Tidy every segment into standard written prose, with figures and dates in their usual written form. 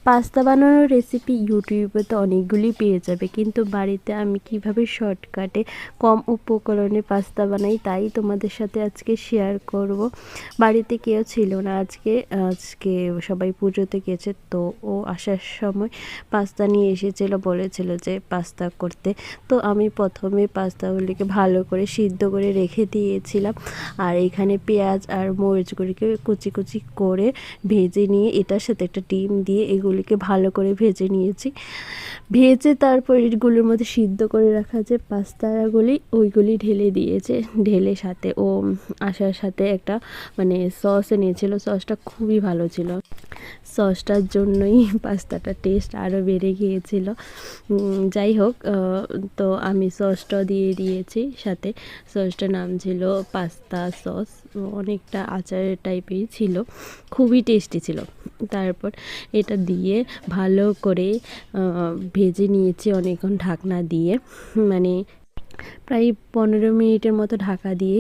Pasta বানানোর recipe ইউটিউবে তো অনেকগুলি পেয়ে যাবে, কিন্তু বাড়িতে আমি কিভাবে শর্টকাটে কম উপকরণে পাস্তা বানাই তাই তোমাদের সাথে আজকে শেয়ার করব। বাড়িতে কেউ ছিল না আজকে আজকে সবাই পুজোতে গেছে, তো ও আসার সময় পাস্তা নিয়ে এসেছিল, বলেছিল যে পাস্তা করতে। তো আমি প্রথমে পাস্তাগুলিকে ভালো করে সিদ্ধ করে রেখে দিয়েছিলাম, আর এখানে পেঁয়াজ আর মরিচগুলিকে কুচি কুচি করে ভেজে নিয়ে এটার সাথে একটা ডিম দিয়ে এগুলিকে ভালো করে ভেজে নিয়েছি। ভেজে তারপর এগুলোর মধ্যে সিদ্ধ করে রাখা যে পাস্তাগুলি ওইগুলি ঢেলে দিয়েছে। ঢেলে সাথে ও আসার সাথে একটা মানে সস এনেছিল, সসটা খুবই ভালো ছিল। সসটার জন্যই পাস্তাটা টেস্ট আরও বেড়ে গিয়েছিল। যাই হোক, তো আমি সসটাও দিয়ে দিয়েছি সাথে। সসটার নাম ছিল পাস্তা সস, অনেকটা আচারের টাইপেরই ছিল, খুবই টেস্টি ছিল। তারপর এটা দিয়ে ভালো করে ভেজে নিয়েছি অনেকক্ষণ ঢাকনা দিয়ে, মানে প্রায় 15 মিনিটের মতো ঢাকা দিয়ে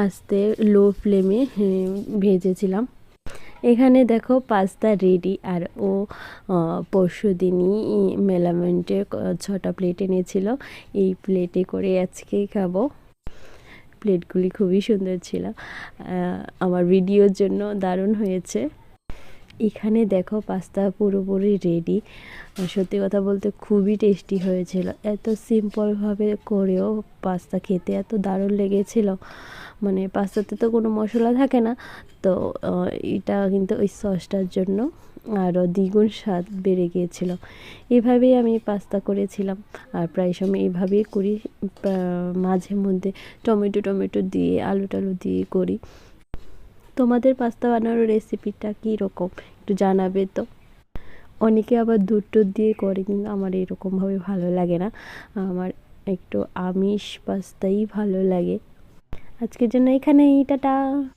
আস্তে লো ফ্লেমে ভেজেছিলাম। এখানে দেখো পাস্তা রেডি। আর ও পরশু দিনই মেলামেন্টে 6টা প্লেট এনেছিল, এই প্লেটে করে আজকেই খাবো। প্লেটগুলি খুবই সুন্দর ছিল, আমার ভিডিওর জন্য দারুণ হয়েছে। এখানে দেখো পাস্তা পুরোপুরি রেডি। সত্যি কথা বলতে খুবই টেস্টি হয়েছিল, এত সিম্পলভাবে করেও পাস্তা খেতে এত দারুণ লেগেছিল। মানে পাস্তাতে তো কোনো মশলা থাকে না, তো এটা কিন্তু ওই সসটার জন্য আরও দ্বিগুণ স্বাদ বেড়ে গিয়েছিল। এভাবেই আমি পাস্তা করেছিলাম, আর প্রায় সময় এভাবেই করি। মাঝে মধ্যে টমেটো দিয়ে আলু টালু দিয়ে করি। তোমাদের পাস্তা বানানোর রেসিপিটা কীরকম একটু জানাবে তো। অনেকে আবার দুধ টুধ দিয়ে করে, কিন্তু আমার এরকমভাবে ভালো লাগে না, আমার একটু আমিষ পাস্তাই ভালো লাগে। আজকের জন্য এখানেই, টাটা।